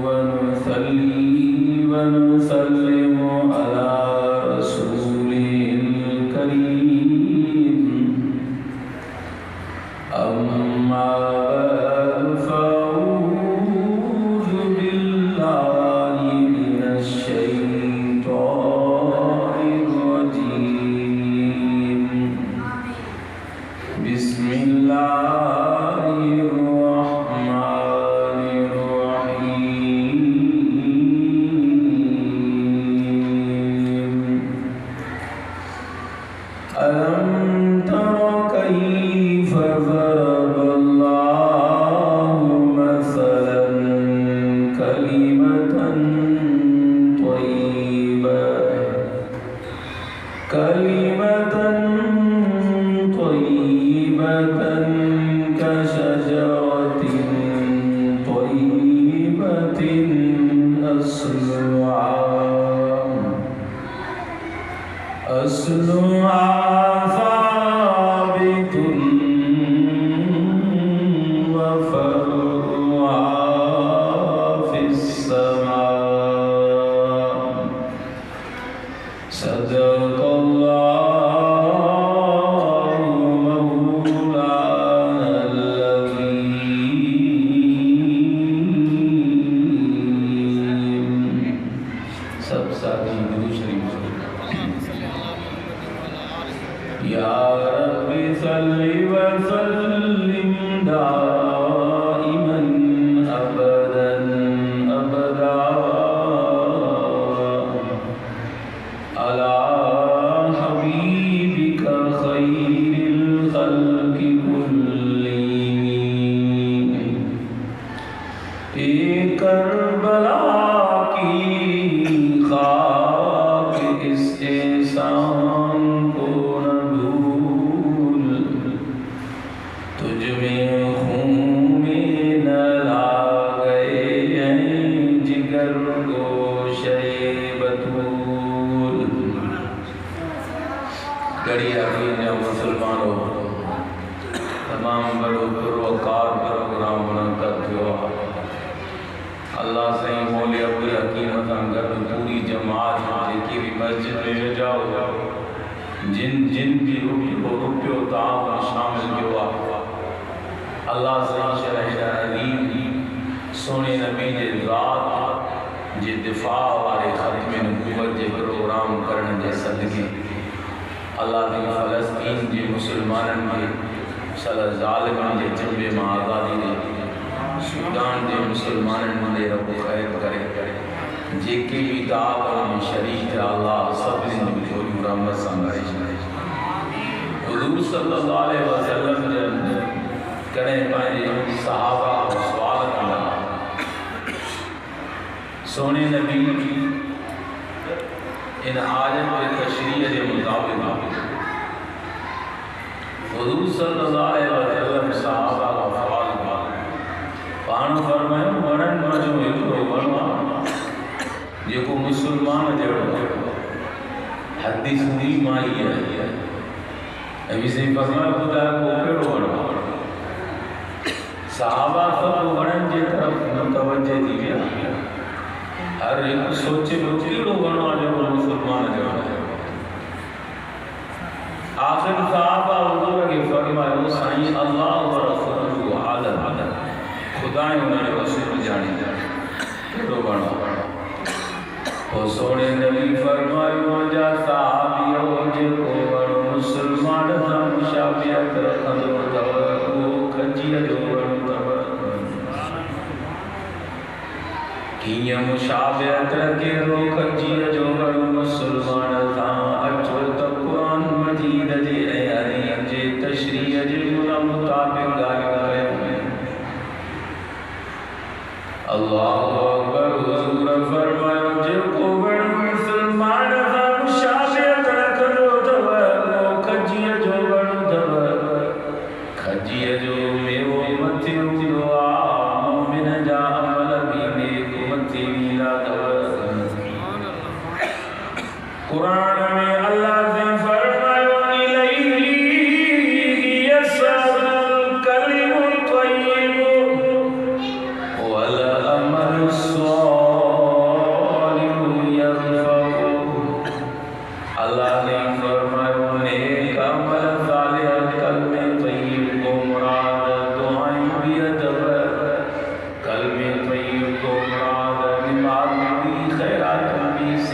ونصلي ونسلم على رسوله الكريم أما بعد فأعوذ بالله من الشيطان الرجيم بسم الله الرحمن الرحيم ألم تر كيف ضرب الله مثلا كلمة طيبة كشجرة طيبة أصلها ثابت وفرعها في السماء صدق الله مولانا العظيم سب ساتھی درود شریف یا رب صلی وسلم دائما ابدا ابدا على حبيبك خير الخلق كلهم کربلا کی خاک اس احسان کو نہ بھول تجھ میں خون میں نہ لاگئے ہیں جگر گوشے بطول گڑی یقین یا مسلمانوں تمام بڑو پروکار پروگرام منعقد ہوا اللہ سے مولی عبدالحکیم اتنگر پوری جماعت کی بھی مسجد میں جاؤ جن بھی روپیو تعاون شامل کیا اللہ سے شرح عظیم سونے نبی دے ذات جے دفاع والے ختم نبوت جے پروگرام کرنے جے صدقے اللہ دی فلسطین جے مسلمانن کے صلی ظالمان جے جنبے میں آزادی دے سودان جے مسلمانن مندے رب خیر کرے جے کے بھی دعوت میں شریک ہے اللہ سب نے بجوری رحمت سنگائے حضور صلی اللہ علیہ وسلم جن کریں پائے صحابہ کو سوال کرنا سونے نبی ان آیت کے تشریح کے مطابق حضور صلی اللہ علیہ وسلم صحابہ کو سوال کرنا پان فرمائے ورن مجھو ایکڑو ورنہ یہ کو مسلمان جڑو حدیث دی مائی ہے ابھی سے فرمائے خدا کو پیڑو ورنہ صحابہ سب ورن جے طرف متوجہ دی گیا ہر ایک سوچے لو کیڑو ورنہ جو مسلمان جڑو آخر صحابہ حضور کے فرمائے وہ سائیں اللہ و رسول عالم خدای انہوں نے رسول جانی کیڑو ورنہ وہ سونے نبی فرمائے جا صحابیو جے کو ورنہ مسلمان سم شابیت رکھندو کو کھجی جو کیا مشابہت رکھے رو کھجی جو مسلمان تھا اچھو تو قرآن مجید جے اے حدیث جے تشریح جے مطابق گائے اللہ اکبر حضور فرمائے جے کو مسلمان تھا مشابہت رکھندو تو کھجی جو کھجی جو میں وہ متھی دعا مومن جا عمل بھی نیک متھی میرا قرآن میں اللہ سے فرمائے الیہ یسعد الکلم الطیب والعمل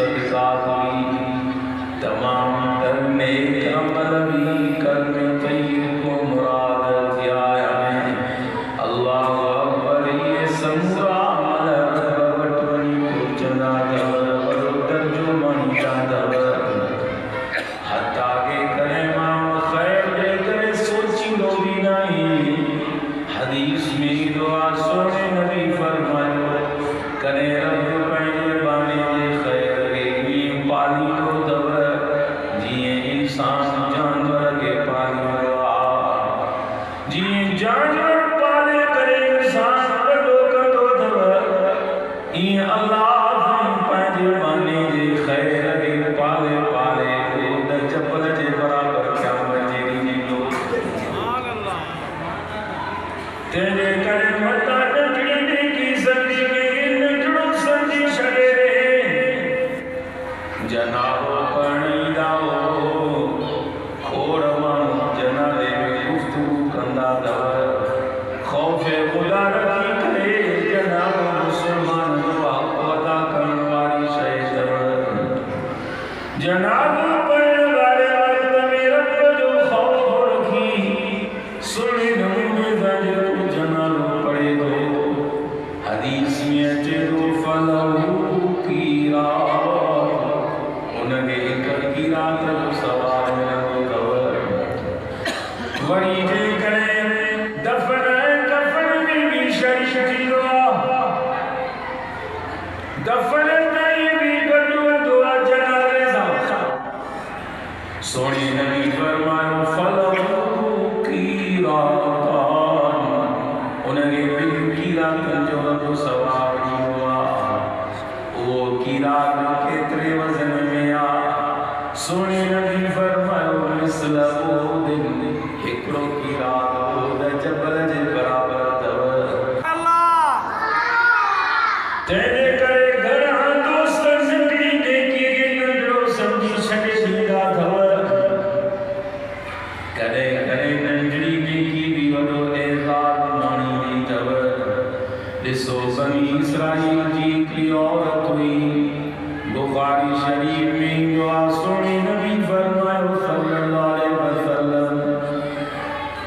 صدقات بھی، تمام تر نیک عمل بھی، کلمہ طیب کو مراد کیا ہے۔ اللہ اکبر، یہ سمورا عمل بٹونی کو جنا دور ترجمہ جانا حتیٰ کہ کلمہ خیر دے کرے سوچی لو بھی نہیں۔ حدیث میں دعا سونے نبی فرمائے کرے رب پہلے بانے دے خیر کے پانی کو دور جیے انسان جانور کے پانی دعا جیے جانور پالے کرے انسان بڑو کدو دور یہ اللہ پہلے بانے دے خیر کے پالے پالے دا جبل جے برابر کیا مجھے نہیں لو تیرے کرے متا نکڑی کی زندگی نکڑو سنجی شڑے جنابو پڑی داؤ کھوڑمان جنالے میں گفتگو کندہ دور خوف خدا رکھی کرے جناب مسلمان دعا پتا کرنواری شہدر جناب پڑھنے والے وقت میں رب جو خوف رکھی سنی نمونے ذاجر جنالو پڑے دو حدیث میں اچھو فلہو کی رات انہیں ایک کی رات کو سوار میں کور وڑی جے کرے دفن کفن بھی شریف کی دعا دفن نہیں بھی گڑو دعا جنالے سونی نبی فرمائے فلہو کی رات انہیں بن کی رات جو رب سوار ہوا وہ کی رات کے ترے وزن میں آ سونی نبی فرمائے مثل وہ دن ہکڑوں کی رات ہو دا جبل جے برابر دور تیرے کرے گھر ہاں دوست زندگی دیکھی گئی نجڑو سمجھی شکے دیدہ دھور کرے کرے نجڑی دیکھی بھی وڈو اعزاد مانی دی دھور لسو بنی اسرائیل کی کلی عورت ہوئی بخاری شریف میں دعا سونی نبی فرمائے صلی اللہ علیہ وسلم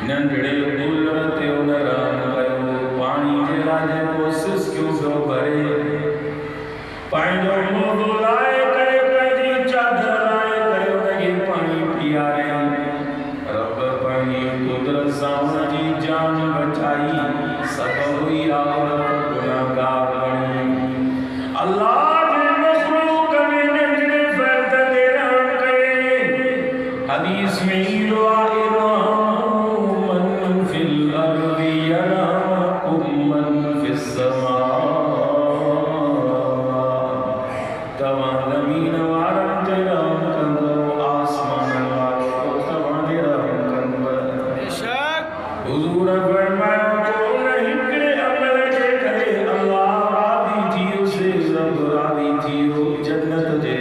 ننڈڑے گلرتے انرام گئے پانی جلا جے کو سس کیوں دو بھرے پائنڈو موضوع لائے کرے پہنی چادر لائے کرے انہیں پانی پیا رہے رب پانی قدرت سامن جی جان بچائی سب ہوئی آورت گناہگار بنی اللہ جے مخلوق میں نجڑے فرد دیران کرے حدیث میں دعا من فی الارض یرحمکم من فی السماء تمام زمین وارم تیرام کندو آسمان وارم کو تمام تیرام کندو حضور فرمایا کو نہیں کرے عمل جے کرے اللہ راضی تھیو سے رب راضی تھیو جنت جے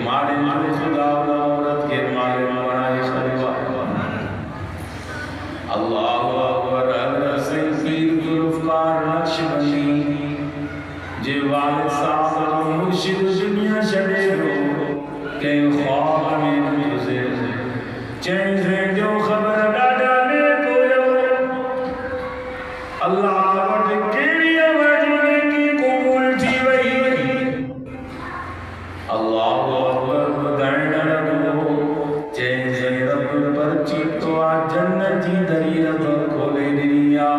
مارے جو خدا عورت کے مارے بنائے شریفہ اللہ اکبر حضرت پیر ذوالفقار نقشبندی جے والد صاحب مرشد دنیا چھڑے رو کہ خواب میں تجھے چین سے جو خبر ڈاڈا میں کوئے اللہ وٹ کیڑی وجنے کی قبول تھی وہی اللہ اکبر بدائن لگو چین سے رب پر چیٹو آ جنتی دری رب کھولے دنیا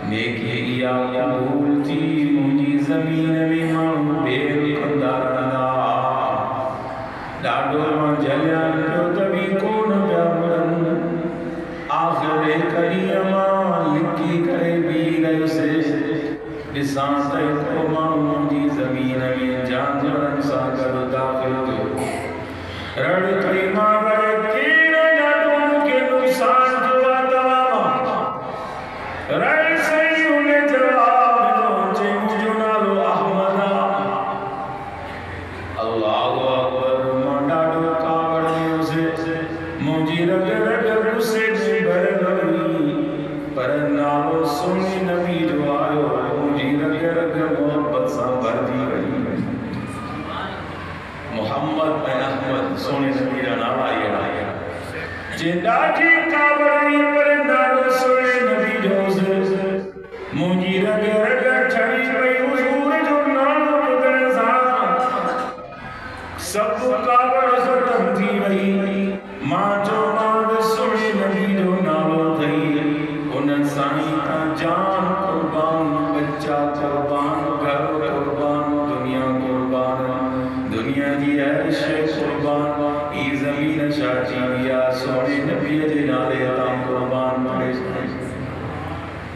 نیکی یا قبول تھی مجھے زمین میں ماں بیر کندارنا ڈاڈو ماں جلیان کیوں تبھی کون بیابرن آخر کری ماں لکی کرے بھی گئے سے لسان تک کو ماں مجھے زمین میں جانورن سا کر داخل تو رڑ کئی ماں بڑے کین ڈاڈو کے نقصان جو آتا رڑ سہی انہیں جواب دو چے مجھو نالو احمدہ اللہ اکبر ماں ڈاڈو کاوڑے اسے مجھے رگ رگ غصے سے بھر گئی پر نالو سنی نبی جو آئے مجھے رگ رگ محبت سا بھر دی گئی سونے نبی دا نام آئیے جندا جی کابری پر نالو سونے نبی جو مونجی رگ رگ چھڑی پئی حضور جو نالو بدن سا سب کابر ختم تھی وئی ماں جو ماں سونے نبی جو نالو تھی انہاں سائیں کا جان قربان بچہ قربان گھر قربان دنیا قربان دنیا دی عیش قربان ای زمین شاچی بیا سونے نبی دے نالے تام قربان پڑے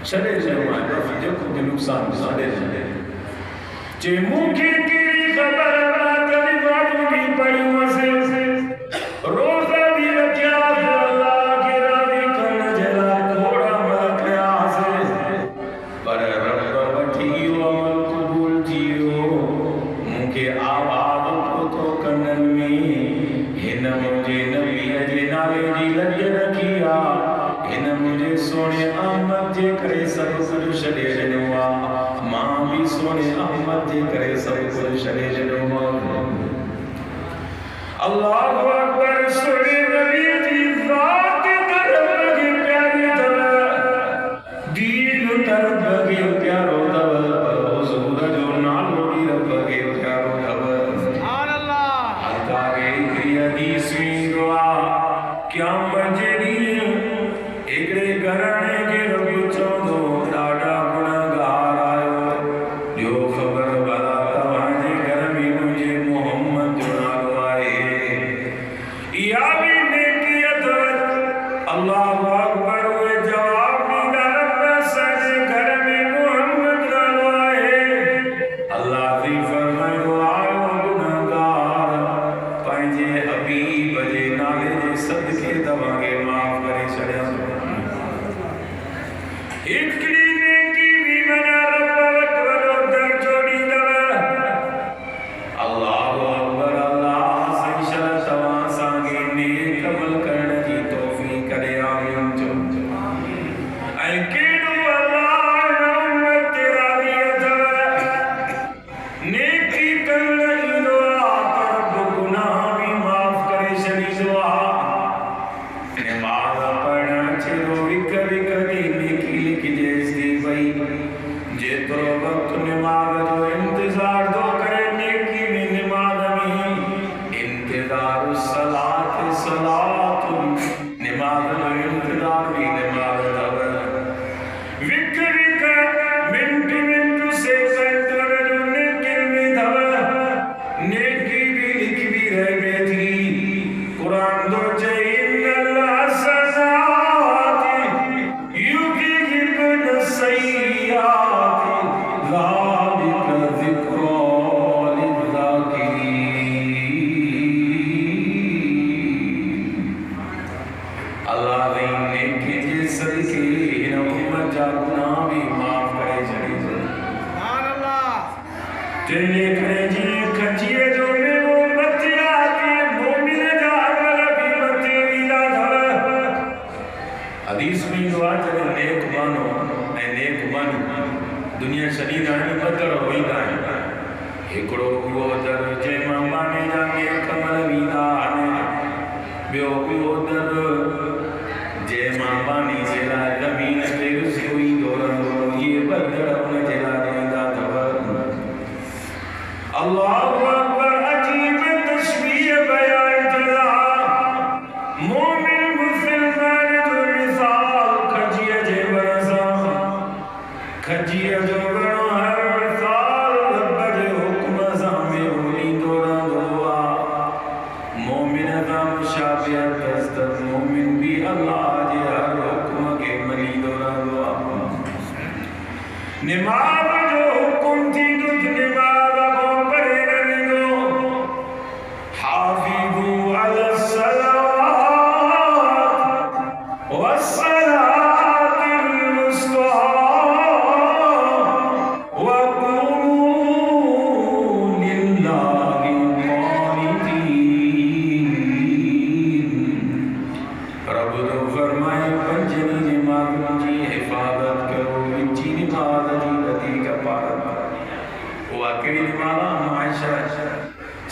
چلے جنوائے جو خود نقصان سارے جلے چے موکھی تیری خبر کبھی باتوں کی پڑی وسے روزہ بھی رکھیا اللہ کے راضی کرنا جلا کوڑا ملک آسے پر رب بٹھیو عمل قبول جیو مونکے آباد کو تو کنن میں ہن مجھے نبی اجے نالے جی لج رکھیا ہن مجھے سونے احمد جے کرے سب کچھ شدے جنوا ماں بھی سونے احمد جے کرے سب کچھ شدے جنوا اللہ اکبر سونے نبی جی ذات طرف لگے پیاری دل دین طرف لگے پیارو دل حضور جو نالو دی رب لگے پیارو دل سبحان اللہ حتا گے حدیث میں دعا کیا مجدی ایکڑے گھرانے کے رب چودو ڈاڈا گناہگار آئے جو خبر بلا تواجے گھر میں مجھے محمد جو نالو آئے یا بھی نیکی اتوت اللہ اکبر ہوئے جواب دیدہ رب سجے گھر میں محمد نالو آئے اللہ دی فرمائے آئے گناہگار پائجے حبیب جے نالے جے صدقے دواگے معاف کرے چھڑے اکڑی نیکی بھی منا رب وطولو در چوڑی دوا اللہ اکبر اللہ سنشل توا سانگے نیک عمل کرنے کی توفیق کرے آمین جو اے کیڑو اللہ نعمت تیرا دیا دوا نیکی کرنے کی دعا رب گناہ بھی معاف کرے شری دعا نماز پڑھنا چھو وکر وکر دی نیکی لکھ جیستی بھئی جے تو وقت نماز جو انتظار دو کرے نیکی میں نماز میں انتظار الصلاة صلاة نماز جو انتظار بھی نماز دو وکر وکر منٹ منٹ سے سنٹر جو نیکی میں دو نیکی بھی لکھ بھی رہ بیٹھی قرآن دو چاہیے حدیث میں دعا چلے نیک بانو اے نیک بانو دنیا شدید آنے بدر ہوئی دائیں ہکڑو بیو در جے مامانے جانے کمل ویدہ آنے بیو بیو در جے مامانی جیلا زمین تیر سے ہوئی دورن یہ بدر اپنے جیلا دیندہ دور اللہ اکبر عجیب تشبیہ بیان جلا مومن مسلمان کھجیہ جو بڑھو ہر مثال رب جے حکم سامے ہوئی دورا دعا مومن ازام شابیت دستر مومن بھی اللہ جے ہر حکم کے منی دورا دعا نماز جو حکم تھی تجھ نماز کو پڑھے رہی دو حافظوا علی الصلوات والصلاة المسطى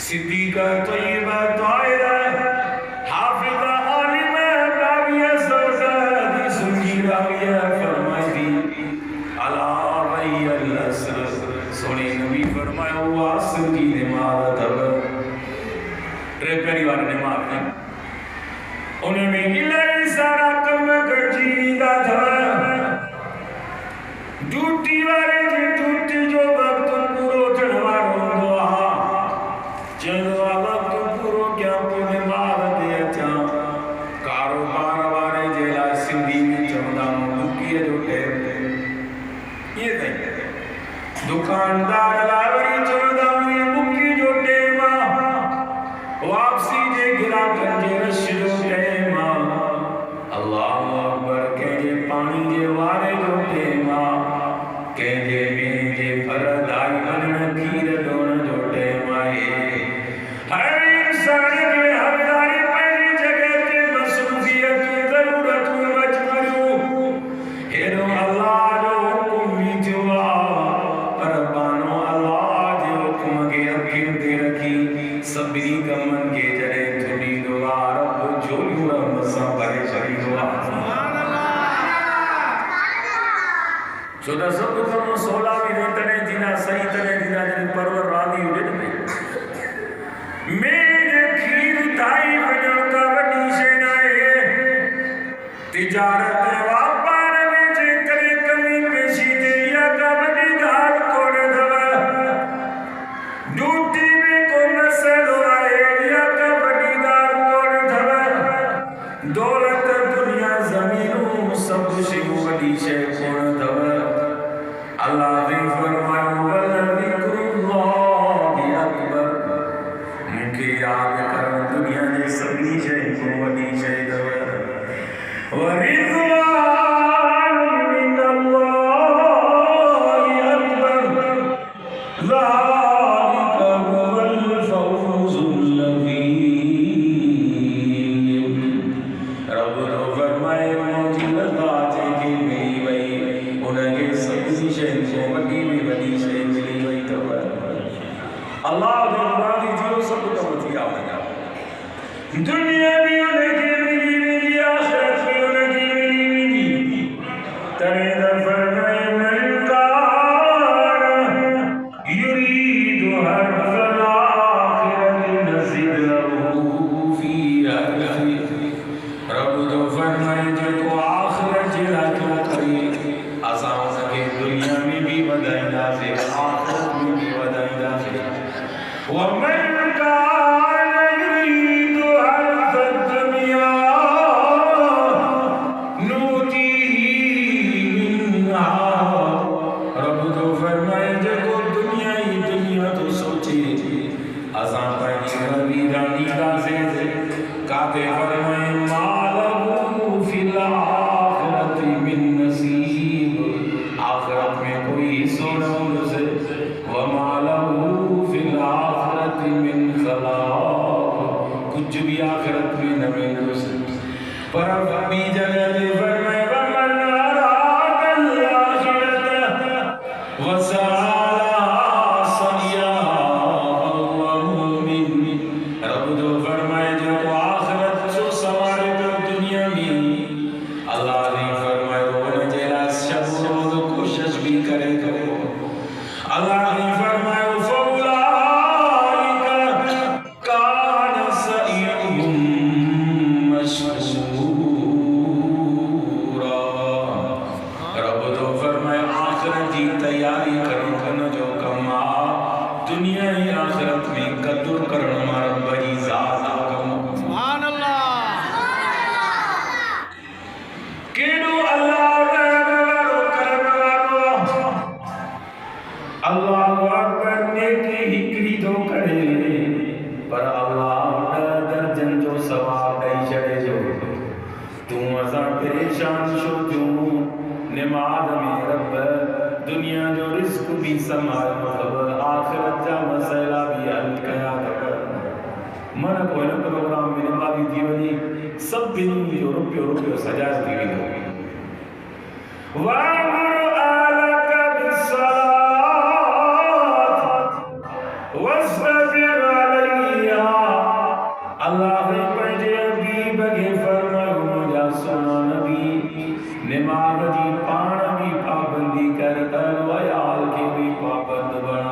صدیقہ طیبہ طاہرہ سونے نبی فرمایا وہ عصر کی نماز تھا ٹرے پہلی بار نماز ہے انہیں میں الہی سارا کم گرچی دا تھا ڈیوٹی والے جی ڈیوٹی جو وقت پورو چڑھواروں دعا چلو وقت پورو کیا پہ نماز دے اچھا کاروبار والے جیلا سندھی میں چوندہ مکیے جو ٹیم یہ نہیں دکاندار لاوری چوندہ مکی جو ٹیم واپسی جے گرا کنجے رش جو ٹیم اللہ اکبر کہجے پانی جے وارے جو ٹیم کہجے میں جے فرد آئی انن کھیر دون جو ٹیم آئے ہر انسان کے حقداری پہلی جگہ تے مصروفیت ضرورت مجبوریوں ہیرو اللہ جو حکم بھی جوا پر بانو اللہ جو حکم کے حکم دے رکھی سبری کمن کے جرے تھوڑی دعا رب جولیو رحمت سا بھرے شری دعا چودہ سب کم سولہ بھی رہتنے جنہ صحیح تنے جنہ جنہ پرور راضی ہوئے میرے کھیر تھائی بجن کا وڈی شنائے تجارت واپار میں جے کرے کمی پیشی دیا کا وڈی گھال کوڑ دوا ڈوٹی میں کو مسل آئے یا کا وڈی گھال کوڑ دوا دولت دنیا زمینوں سب شیو وڈی شے کوڑ دوا اللہ بھی فرمائے وَلَذِكْرُ اللَّهِ أَكْبَرُ مجھے یاد کرو دنیا نے سبھی شے کو وڈی شے دوا وَرِضْوَانٌ مِّنَ اللَّهِ أَكْبَرُ ذَلِكَ هُوَ الْفَوْزُ الْعَظِيمُ رب تو فرمائے مجھے لگا کہ میری وہی انہیں سبھی شے کو وڈی شے ملی وہی تو اللہ نے راضی جیو سب کو مجھے آیا دنیا بھی انہیں کی ملی آخرت بھی انہیں کی ملی ترید فرمائے من کان یرید حرث الآخرت نزد لہو فی حرثی رب تو فرمائے جو تو آخرت جلا تو کری آسان سکے دنیا میں بھی ودائی داسے آخرت میں بھی ودائی داسے وَمَنْ كَانَ يُرِيدُ حَرْثَ الدُّنْيَا نُؤْتِهِ مِنْهَا رب تو فرمائے جو دنیا ہی دنیا تو سوچے آسان پہنی ربی رانی داسے کہتے فرمائے مَالَهُ فِي الْآخِرَةِ مِن نَصِيبٍ آخرت میں کوئی سونا سے وَمَا لَهُ فِي الْآخِرَةِ مِنْ خَلَاقٍ کچھ بھی آخرت میں نہ ملے اسے پر ابھی جگہ دے فرمائے وَمَنْ أَرَادَ الْآخِرَةَ وَسَعَىٰ سَعْيَهَا وَهُوَ مُؤْمِنٌ رب تو فرمائے جو آخرت جو سوارے تو دنیا میں اللہ نے فرمائے وہ جیلا شب روز کوشش بھی کرے کرو اللہ نے فرمائے فَأُولَٰئِكَ كَانَ سَعْيُهُم مَّشْكُورًا رب تو فرمائے آخرت کی تیاری کرو کن جو کما دنیا ہی آخرت میں قدر کرنا ہمارا بڑی ذات کم سبحان اللہ کینو اللہ اللہ اکبر نیکی ہکری تو کرے پر اللہ درجن جو ثواب دئی چڑے جو تم ازاں پریشان شو جو نماز میں رب دنیا جو رزق بھی سمال مطلب آخرت جا مسئلہ بھی حل کیا من کوئی نہ پروگرام میں نمازی تھی وجی سب بھی جو روپیو سجاز دی ہوئی وَأَمُرْ أَهْلَكَ بِالصَّلَاةِ وَاصْطَبِرْ عَلَيْهَا اللہ نے پہنچے ابھی بگے فرمائے مجھا سنا نبی نماز جی پان بھی پابندی کر ویال کے بھی پابند بنا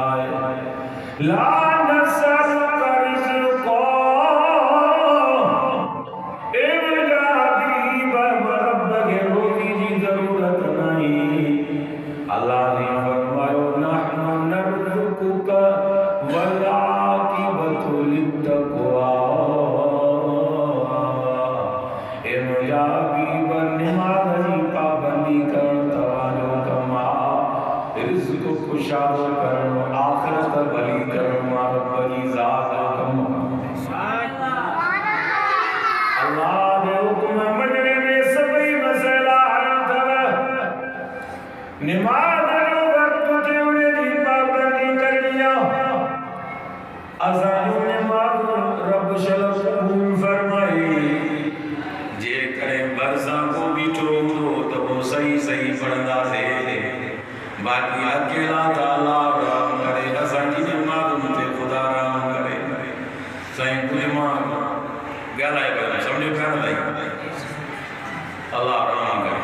لا نسألك رزقا اللہ نے فرمایا نحن نرزقک والعاقبۃ للتقوی اے مجابی نماز کی پابندی کر توجہ کما رزق خوشحال کر آخرت بھلی کر رب کی ذات کم اللہ دے حکم مننے میں سبھی مسئلہ حل تھا نماز جو وقت تے انہیں دی پابندی کر لیا ازان نماز رب شلف قبول فرمائی جے کرے برزاں کو بھی چھوڑو تو وہ صحیح صحیح پڑھنا دے باقی اکیلا تعالیٰ رام کرے ازان کی نماز تے خدا رام کرے صحیح کچھ ماں گالائے کرے سمجھے کھانا دائی اللہ رام کرے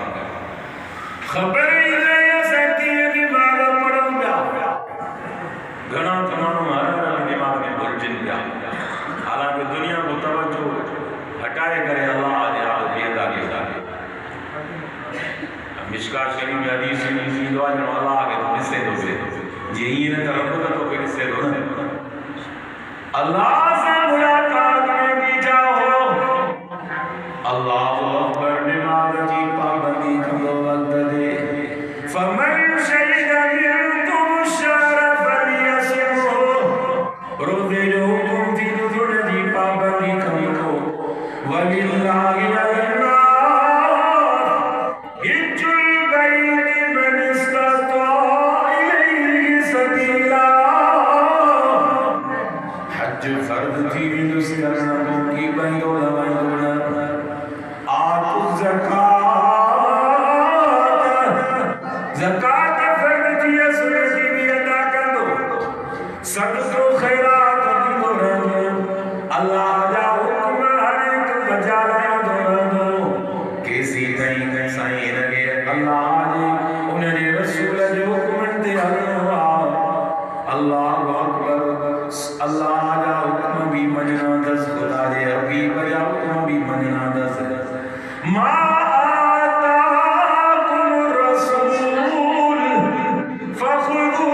خبر ہی نہیں سکتی ہے نماز پڑھوں گا گھنا تمام ہمارا نماز میں بلجن گا حالانکہ دنیا کو توجہ ہٹائے کرے اللہ آجے آپ بیدہ کے ساتھ مشکا شریف میں حدیث میں دعا جنو اللہ آگے تو حصے دو سے یہی نے طرف تو پھر حصے دو اللہ سے ملاقات میں بھی جاؤ اللہ اکبر نماز کی پابندی کرو وقت دے فمن شہد منکم الشہر فلیصمہ روزے جو حکم تھی نزول کی پابندی کرو وللہ علی الناس حج البیت من استطاع الیہ سبیلا حج فرض تھی اس کرنا کی بندو لوائدونا آتو زکاة فرض تھی سنے کی بھی ادا کر دو صدق و خیرات کی دورہ دو اللہ جا حکم ہر ایک بجا لیا دورہ دو کیسی تئیں سائیں لگے اللہ آجے انہیں نے رسول جو حکم دے اللہ اکبر اللہ آجا حکم بھی مننا دس خدا دے حبیب جا حکم بھی مننا دس ما آتاکم الرسول فخذوه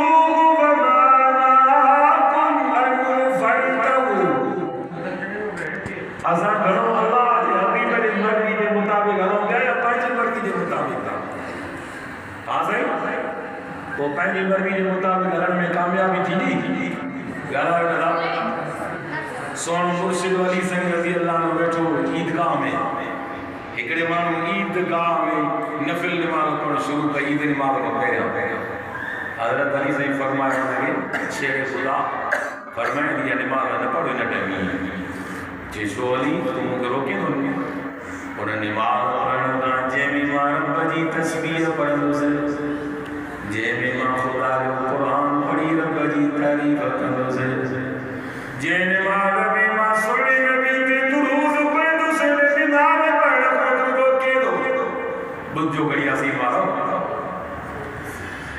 وما نهاکم عنہ فانتہوا آسان گھروں اللہ دے حبیب دے مرضی دے مطابق گھروں گیا یا پانچ مرضی دے مطابق ہاں صحیح وہ پہلی مرضی دے مطابق گھرن میں کامیابی تھی نہیں گھرہ گھرہ سون مرشد علی سنگ رضی اللہ عنہ بیٹھو عیدگاہ میں ایکڑے مانو عیدگاہ میں نفل نماز پڑھ شروع کا عید نماز کو پہرا حضرت علی سے فرمایا لگے شیر خدا فرمائے دیا نماز نہ پڑھو نہ ٹیمی جیسو علی تم کو روکے دو انہیں نماز پڑھنا جیمی ماں رب جی تسبیح پڑھو سے جیمی ماں خدا جو قرآن پڑھی رب جی تعریف کرو سے جے نماز میں ماں سنے نبی کے دروز پڑھ دو سے نماز پڑھ دو روکے دو بدھ جو گھڑی آسی مارو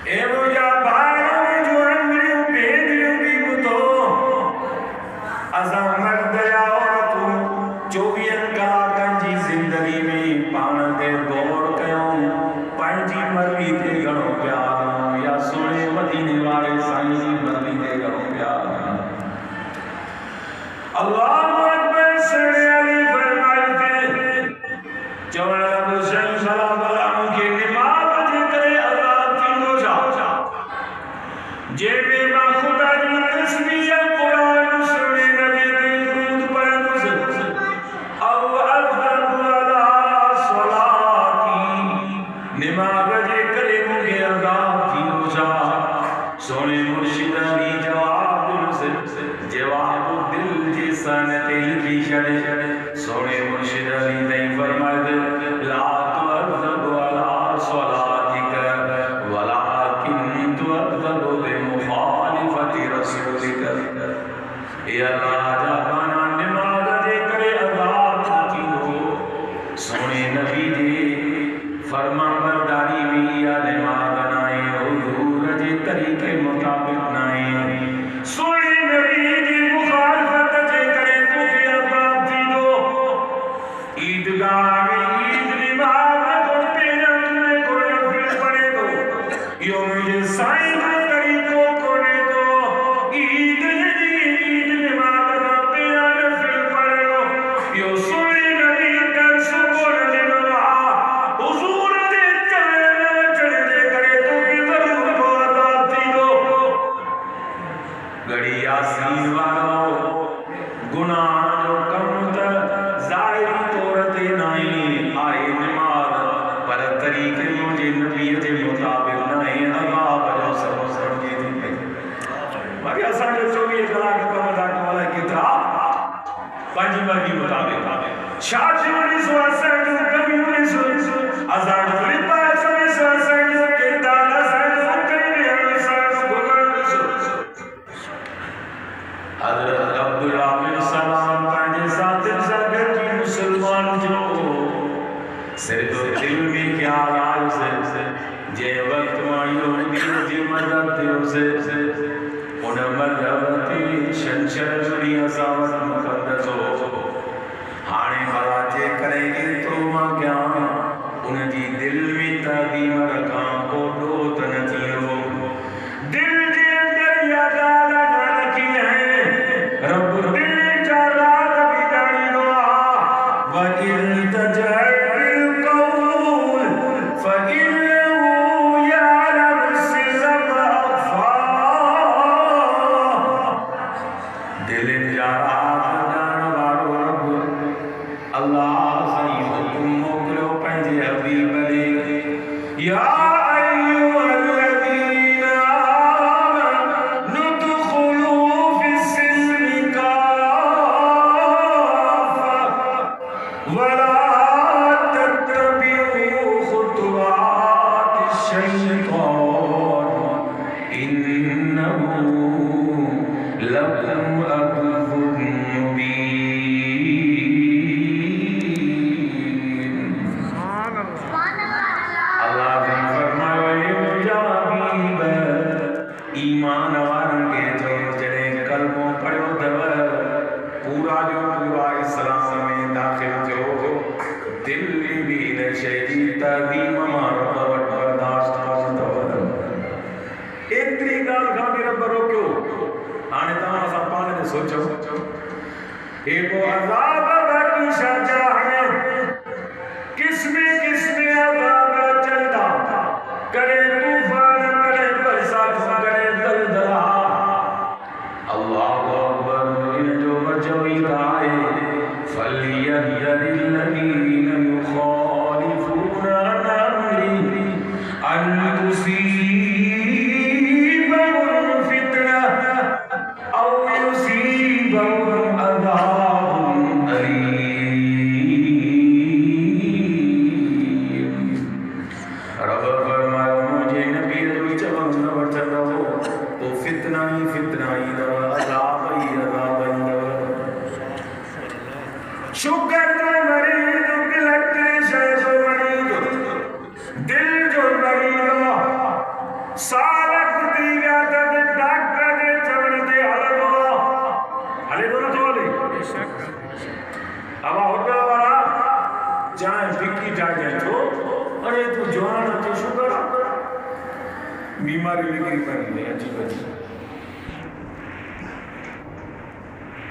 اے وہ یا بھائیوں جو انگریوں بیدیوں بھی بتو ازاں مرد یا عورتوں چوبین کلاکن جی زندگی میں پان دے غور کیوں پانچی مرضی تے گھڑوں پیار یا سونے مدینے والے سائیں مرضی تے گھڑوں پیار اللہ اکبر سنے علی فرمائے تھے چوڑا ابو شیخ سلام اللہ کے نماز جے کرے عذاب کی روزہ جے میں ماں خدا جو تسبیح قرآن سنے نبی کے درود پڑھن سے او افضل علی صلاتی نماز جے کرے مجھے عذاب کی روزہ سونے مرشد علی جواب دل جی سنت ہی شڑے سونے مرشد علی نہیں فرمائے لا تؤذب علی صلاتک ولکن تؤذب بمخالفت رسولک اے اللہ جانا نماز دے کرے عذاب کی ہو سونے نبی دے فرما برداری بھی یا نماز نائے حضور جے طریقے مطابق نائے سونے گڑی یاسین وارو گناہ جو کم تا ظاہری طورت نہیں آئی نماز پر طریقے مجھے نبی کے مطابق نہیں عذاب جو سب سمجھے تھی مگر ایسا جو 24 کلاک کم دا کولا کترا پانچ مرگی مطابق شاہد انیس و اسٹھ کمی انیس و ازاد فلیپا انیس و اسٹھ کتال اسٹھ کمی انیس و اسٹھ حضرت عبداللہ بن سلام پانچ ساتھ ساتھ کی مسلمان جو صرف دل میں کیا رائے سے جے وقت مائیوں دل جی مدد دیو سے ان مدبتی شنشر دنیا ساوت مقدس ہو ہانے بلاچے کریں گے تو ماں کیا ان جی دل میں تعظیم رکھاں کو دوت نتیرو دل جی اندر یادال نالکی ہیں رب دل جاراد بیدانی دعا وَإِن تَجْهَرْ بِالْقَوْلِ فَإِنَّهُ يَعْلَمُ السِّرَّ وَأَخْفَى دل جاراد جانوارو رب اللہ صحیح حکم موکلو پنجے حبیب علی یا ایوہ الذین آمنوا ادخلوا فی السلم کافہ ولا تتبعوا خطوات الشیطان انہ لکم عدو مبین اللہ نے فرمایا مجابیب ایمان وارن کے جو جڑے کلموں پڑھو دو پورا جو پورا اسلام میں داخل جو دل بھی نشیدی تعظیم ہمارا بہت برداشت کرتا ایک طریقہ کا میرا برو کیوں آنے تمہارا سب پانے نے سوچو ایک عذاب باقی شاجہ ہے کس میں عذاب چلتا کرے طوفان کرے برسات کرے دلدلہ اللہ اکبر ان جو بچوئی آئے فَلْيَحْذَرِ الَّذِينَ يُخَالِفُونَ عَنْ أَمْرِهِ أَن تُصِيبَهُمْ فِتْنَةٌ أَوْ يُصِيبَهُمْ عَذَابٌ أَلِيمٌ رب فرمایا مجھے نبی جو چون نہ بچ رہو تو فتنہ ہی دو عذاب ہی دو شکر جو مریض الیکٹریشن جو مریض دل جو مریض سالک دیگا تب ڈاکٹر دے چون دے حلے دو نہ تو لے اب ہوتا والا جہاں فکی جا جائے تو ارے تو جوان تو شکر بیماری لگی پر نہیں اچھی بچی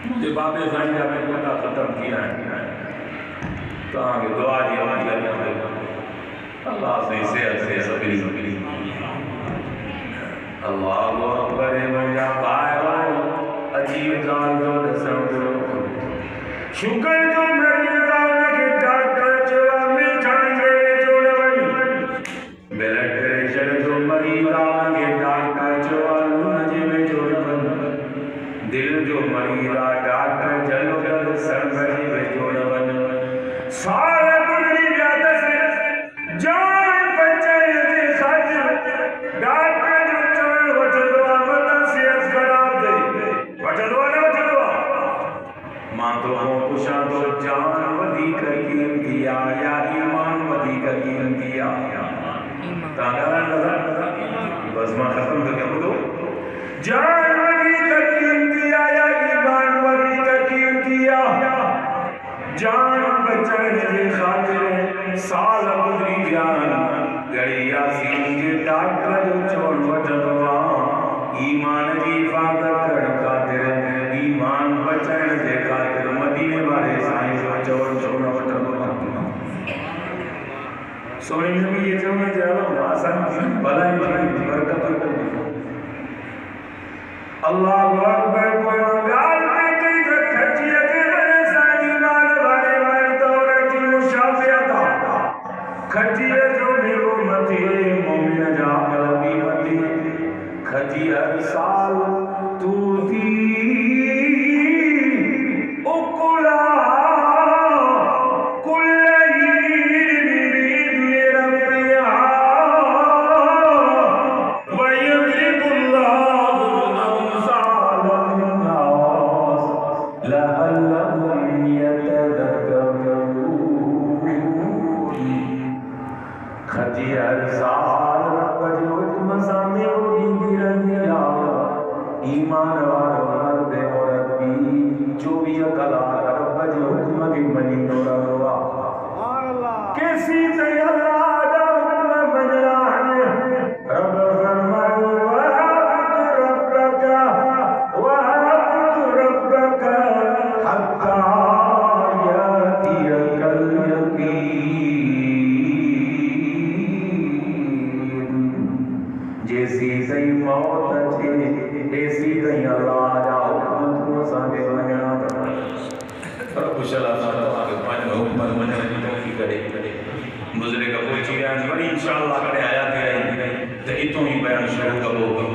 مجھے بابے زائنہ میں پتا ختم کیا ہے تو آگے دعا دی ہماری اللہ سے صحت سے سبری اللہ اکبر منجا پائے عجیب ذال جو دسم کرو شکر جو مریضہ لگے ڈاکٹر جو ہمیں جانگے جو نوئی بلڈ پریشر جو مریضہ لگے ڈاکٹر جو ہمیں جو نوئی دل جو مریضہ ڈاکٹر جلو جل سر مریض جو نوئی سارا گزری جاتا سے جان بچے دے خاطر ڈاکٹر جو چل وچلوا مطا سیاس خراب دے وچلوا نہ وچلوا ماں تو ہوں کشا تو جان ودی کریم دیا یا ایمان ودی کریم دیا تانا نظر بس ماں ختم کر کے بدو جان ودی کریم دیا یا ایمان ودی کریم دیا جان بچن کے خاطر سال گزری جان گڑی یاسین کے ڈاکٹر جو چون وچلوا ایمان کی حفاظت کر خاطر ایمان بچن کے خاطر مدینے والے سائیں جو چون چون وچلوا سونے نبی یہ جو میں جاؤں آسان کی بلائی برکت اللہ اکبر کوئی گال پہ کئی تو کھچی اجے بنے سانی مال بارے مل تو رجی مشابہتا کھچی جو میرو متی مومن جا قلبی متی کھچی ہر سال تو دی اکلا ایمان وار مرد عورت بھی جو بھی اکلا رب جی حکم کی منی نورا ہوا کیسی تے اللہ دا حکم بجران رب فرمائے وَعَبْدُ رَبَّكَ حَتَّى يَأْتِيَكَ الْيَقِينُ جیسی سی موت چھے ایسی کہیں اللہ جا حکمت کو سانگے منگنا رب شلال آگے پانچ حکمت منگنا کی توفیق کرے گزرے کا کوئی چیز ہے انشاءاللہ کرے آیات ہے تو اتوں ہی بیان شروع کرو